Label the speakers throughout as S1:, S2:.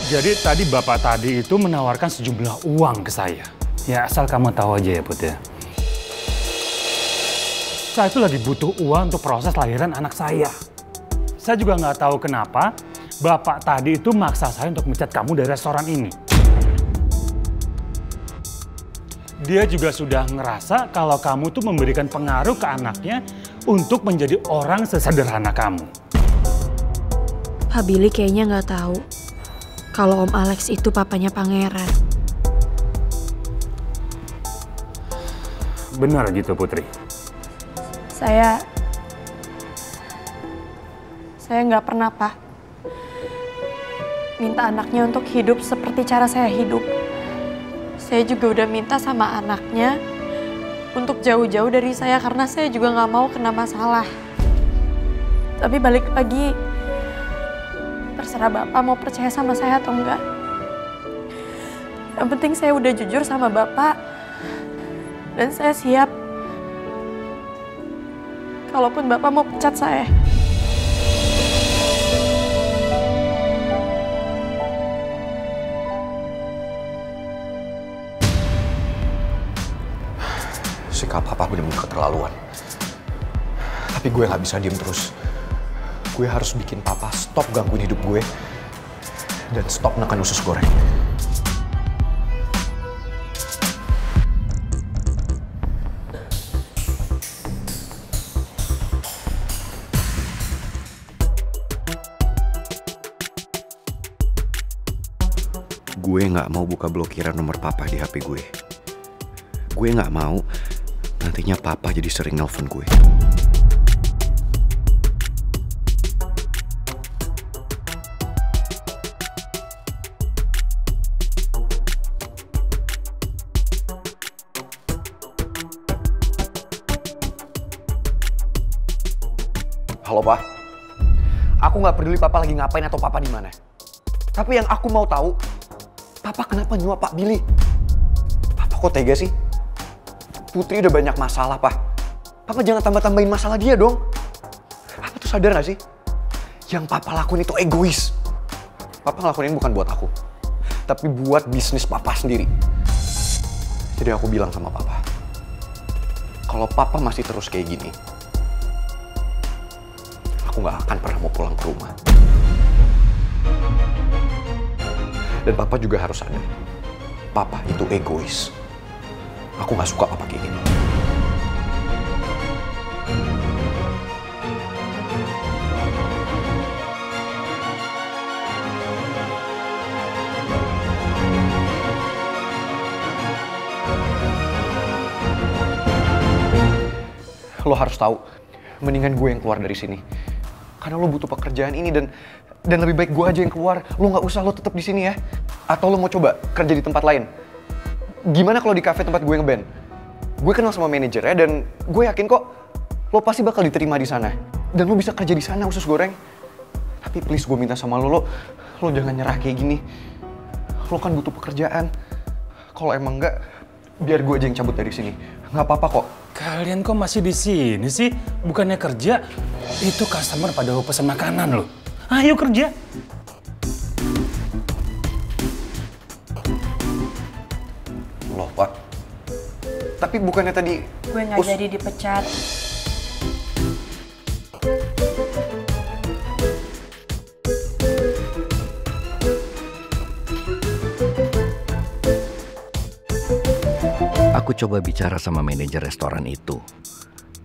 S1: Jadi tadi Bapak tadi itu menawarkan sejumlah uang ke saya. Ya asal kamu tahu aja ya Put ya. Saya itu lagi butuh uang untuk proses lahiran anak saya. Saya juga nggak tahu kenapa Bapak tadi itu maksa saya untuk mecat kamu dari restoran ini. Dia juga sudah ngerasa kalau kamu tuh memberikan pengaruh ke anaknya untuk menjadi orang sesederhana kamu.
S2: Pak Billy kayaknya nggak tahu kalau Om Alex itu papanya Pangeran.
S1: Benar gitu Putri?
S2: Saya nggak pernah, Pak, minta anaknya untuk hidup seperti cara saya hidup. Saya juga udah minta sama anaknya untuk jauh-jauh dari saya karena saya juga nggak mau kena masalah. Tapi balik lagi, terserah Bapak mau percaya sama saya atau enggak. Yang penting saya udah jujur sama Bapak dan saya siap kalaupun Bapak mau pecat saya.
S3: Sikap papa bener-bener keterlaluan. Tapi gue gak bisa diem terus. Gue harus bikin papa stop gangguin hidup gue. Dan stop neken usus goreng. Gue gak mau buka blokiran nomor papa di HP gue. Gue gak mau nantinya papa jadi sering nelfon gue. Halo, Pak. Aku nggak peduli Papa lagi ngapain atau Papa di mana. Tapi yang aku mau tahu, Papa kenapa nyuap Pak Billy? Papa kok tega sih? Putri udah banyak masalah, Pak. Papa jangan tambah-tambahin masalah dia dong. Papa tuh sadar gak sih? Yang Papa lakuin itu egois. Papa ngelakuin ini bukan buat aku, tapi buat bisnis Papa sendiri. Jadi aku bilang sama Papa, kalau Papa masih terus kayak gini, aku gak akan pernah mau pulang ke rumah. Dan Papa juga harus sadar, Papa itu egois. Aku gak suka Papa kayak gini. Lo harus tahu, mendingan gue yang keluar dari sini. Karena lo butuh pekerjaan ini dan lebih baik gue aja yang keluar. Lo nggak usah, lo tetap di sini ya. Atau lo mau coba kerja di tempat lain? Gimana kalau di kafe tempat gue ngeband? Gue kenal sama manajernya dan gue yakin kok lo pasti bakal diterima di sana. Dan lo bisa kerja di sana, usus goreng. Tapi please gue minta sama lo jangan nyerah kayak gini. Lo kan butuh pekerjaan. Kalau emang enggak, biar gue aja yang cabut dari sini. Nggak apa-apa kok.
S1: Kalian kok masih di sini sih? Bukannya kerja? Itu customer pada mau pesan makanan loh. Ayo kerja.
S3: Loh, Pak. Tapi bukannya tadi...
S2: Gue nggak jadi dipecat.
S4: Aku coba bicara sama manajer restoran itu.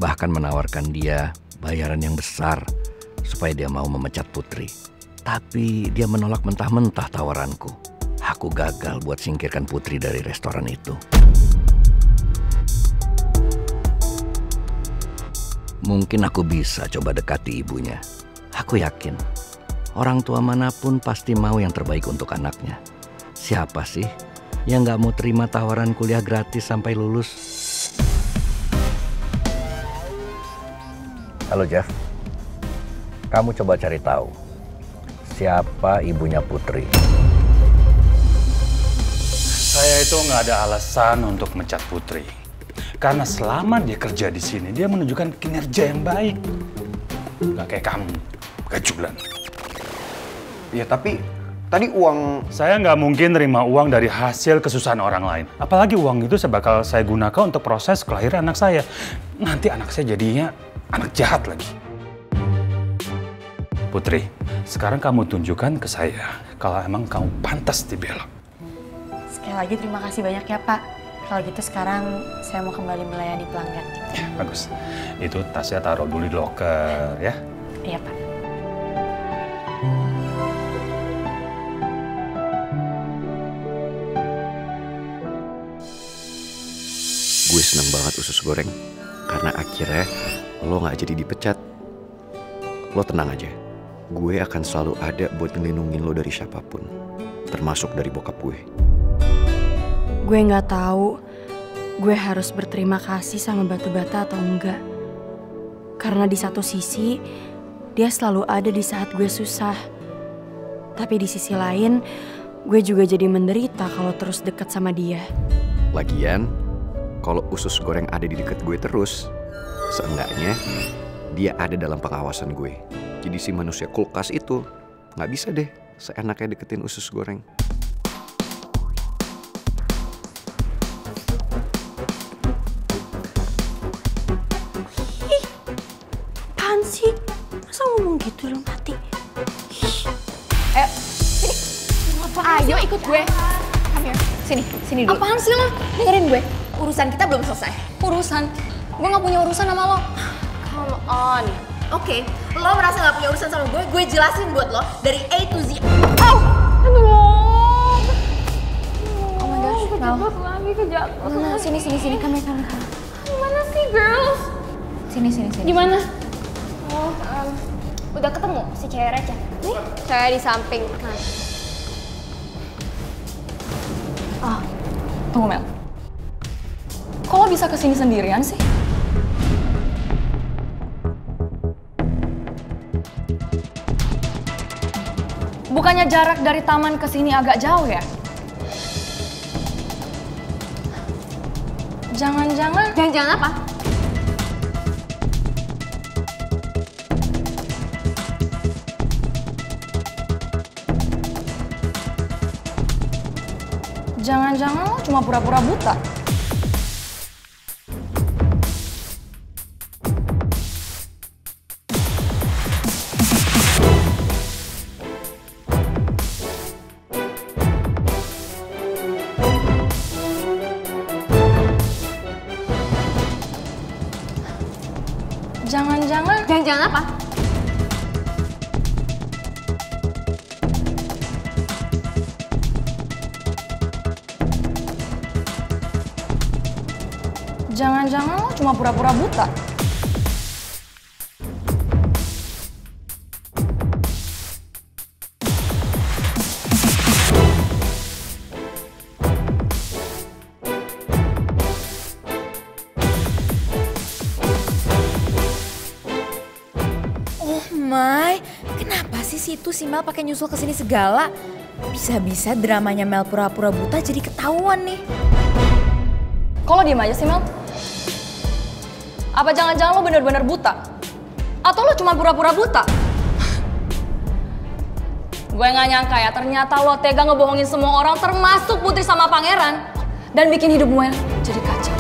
S4: Bahkan menawarkan dia bayaran yang besar supaya dia mau memecat Putri. Tapi dia menolak mentah-mentah tawaranku. Aku gagal buat singkirkan Putri dari restoran itu. Mungkin aku bisa coba dekati ibunya. Aku yakin orang tua manapun pasti mau yang terbaik untuk anaknya. Siapa sih yang gak mau terima tawaran kuliah gratis sampai lulus? Halo Jeff, kamu coba cari tahu siapa ibunya Putri.
S1: Saya itu nggak ada alasan untuk mecat Putri. Karena selama dia kerja di sini, dia menunjukkan kinerja yang baik. Nggak kayak kamu, gajulan.
S3: Ya tapi Tadi uang...
S1: Saya nggak mungkin terima uang dari hasil kesusahan orang lain. Apalagi uang itu saya bakal saya gunakan untuk proses kelahiran anak saya. Nanti anak saya jadinya anak jahat lagi. Putri, sekarang kamu tunjukkan ke saya kalau emang kamu pantas dibela.
S2: Sekali lagi terima kasih banyak ya Pak. Kalau gitu sekarang saya mau kembali melayani pelanggan.
S1: Bagus. Itu tasnya taruh dulu di loker ya.
S2: Iya Pak.
S3: Gue seneng banget usus goreng. Karena akhirnya lo gak jadi dipecat. Lo tenang aja. Gue akan selalu ada buat ngelindungin lo dari siapapun. Termasuk dari bokap gue.
S2: Gue nggak tahu gue harus berterima kasih sama batu bata atau enggak. Karena di satu sisi, dia selalu ada di saat gue susah. Tapi di sisi lain, gue juga jadi menderita kalau terus dekat sama dia.
S3: Lagian, kalau usus goreng ada di dekat gue terus, seenggaknya dia ada dalam pengawasan gue. Jadi si manusia kulkas itu nggak bisa deh seenaknya deketin usus goreng.
S2: Apaan sih? Masa ngomong gitu dalam hati?
S5: Ayo, sini. Ayo ikut gue. Come here. Sini dulu. Apaan sih lo? Dengerin gue. Urusan kita belum selesai. Urusan? Gue gak punya urusan sama lo. Come on. Oke, lo merasa gak punya urusan sama gue jelasin buat lo dari A to Z. Oh! Aduh. Oh my gosh, Mel. Kejatuh lagi. Mana? Sini. Come here. Gimana sih, girls? Sini. Gimana? Oh, udah ketemu si cewek receh? Nih, saya di samping. Ah, tunggu Mel. Kok lo bisa kesini sendirian sih? Bukannya jarak dari taman ke sini agak jauh ya? Jangan-jangan... Jangan-jangan apa? Jangan-jangan lo cuma pura-pura buta. Jangan-jangan... Jangan-jangan apa? Jangan-jangan lo cuma pura-pura buta.
S6: Oh my, kenapa sih si Mel pakai nyusul ke sini segala? Bisa-bisa dramanya Mel pura-pura buta jadi ketahuan nih.
S5: Kok lo diem aja sih Mel? Apa jangan-jangan lo bener-bener buta? Atau lo cuma pura-pura buta? Gue gak nyangka ya, ternyata lo tega ngebohongin semua orang termasuk Putri sama Pangeran. Dan bikin hidup gue jadi kacau.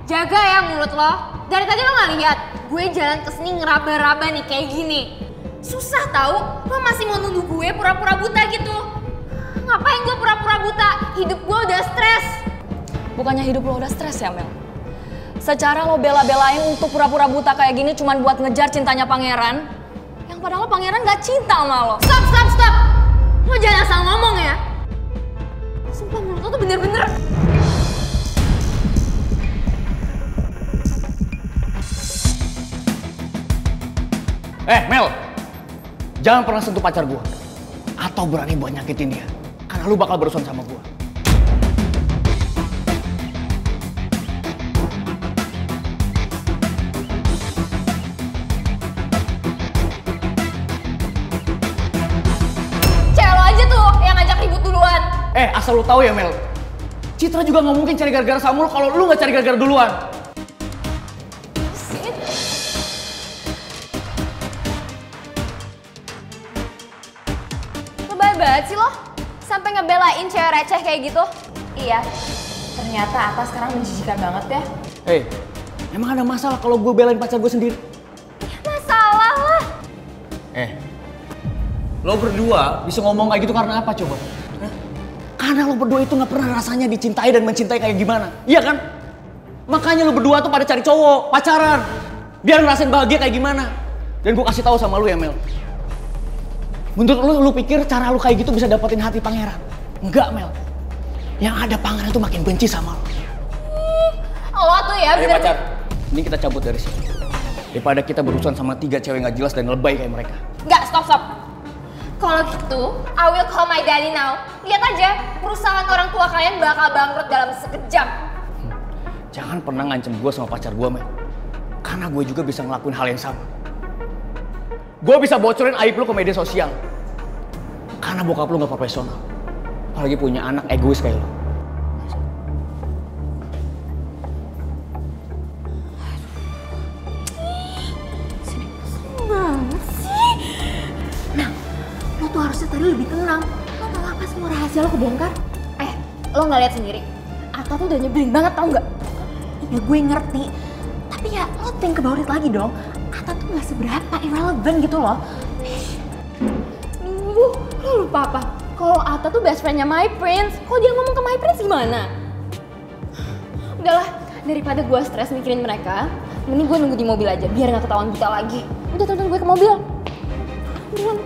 S7: Jaga ya mulut lo. Dari tadi lo gak lihat gue jalan kesini ngeraba-raba nih kayak gini. Susah tahu, lo masih mau nuduh gue pura-pura buta gitu. Ngapain gue pura-pura buta? Hidup gue udah stres.
S5: Bukannya hidup lo udah stres ya Mel? Secara lo bela-belain untuk pura-pura buta kayak gini cuman buat ngejar cintanya Pangeran. Yang padahal Pangeran gak cinta sama lo.
S7: Stop! Lo jangan asal ngomong ya. Sumpah mulut lo tuh bener-bener.
S8: Mel, jangan pernah sentuh pacar gue. Atau berani buat nyakitin dia. Karena lu bakal berurusan sama gue.
S7: Cewek lo aja tuh yang ngajak ribut duluan.
S8: Asal lu tahu ya Mel. Citra juga nggak mungkin cari gara-gara sama lu kalau lu nggak cari gara-gara duluan.
S5: Lebay banget sih lo, sampai ngebelain cewek receh kayak gitu.
S6: Iya, ternyata Atta sekarang menjijikan banget ya.
S8: Hei, emang ada masalah kalau gue belain pacar gue sendiri?
S5: Ya masalah lah.
S8: Lo berdua bisa ngomong kayak gitu karena apa coba? Hah? Karena lo berdua itu nggak pernah rasanya dicintai dan mencintai kayak gimana, iya kan? Makanya lo berdua tuh pada cari cowok, pacaran, biar ngerasain bahagia kayak gimana. Dan gue kasih tahu sama lo ya Mel, menurut lo pikir cara lo kayak gitu bisa dapetin hati pangeran? Enggak Mel, yang ada pangeran tuh makin benci sama lo.
S5: Lo tuh ya
S8: Ayo
S5: bener.
S8: pacar, ini kita cabut dari sini. Daripada kita berurusan sama 3 cewek nggak jelas dan lebay kayak mereka.
S5: Nggak, stop. Kalau gitu, I will call my daddy now. Lihat aja, perusahaan orang tua kalian bakal bangkrut dalam sekejap.
S8: Jangan pernah ngancem gue sama pacar gue, Mel. Karena gue juga bisa ngelakuin hal yang sama. Gue bisa bocorin aib lu ke media sosial. Karena bokap lu gak profesional. Apalagi punya anak egois kayak lu.
S5: Banget sih. Nah, lo tuh harusnya tadi lebih tenang. Lo tau apa semua rahasia lo kebongkar? Lo nggak lihat sendiri? Atta tuh udah nyebelin banget, tau nggak? Ya gue ngerti. Tapi ya lo think about it lagi dong. Atta tuh nggak seberapa irrelevant gitu loh. Lo lupa apa? Kalau Atta tuh best friendnya My Prince. Kalau dia ngomong ke My Prince gimana? Udahlah, daripada gue stres mikirin mereka, mending gue nunggu di mobil aja biar nggak ketahuan buta lagi. Udah tonton gue ke mobil. Buruan.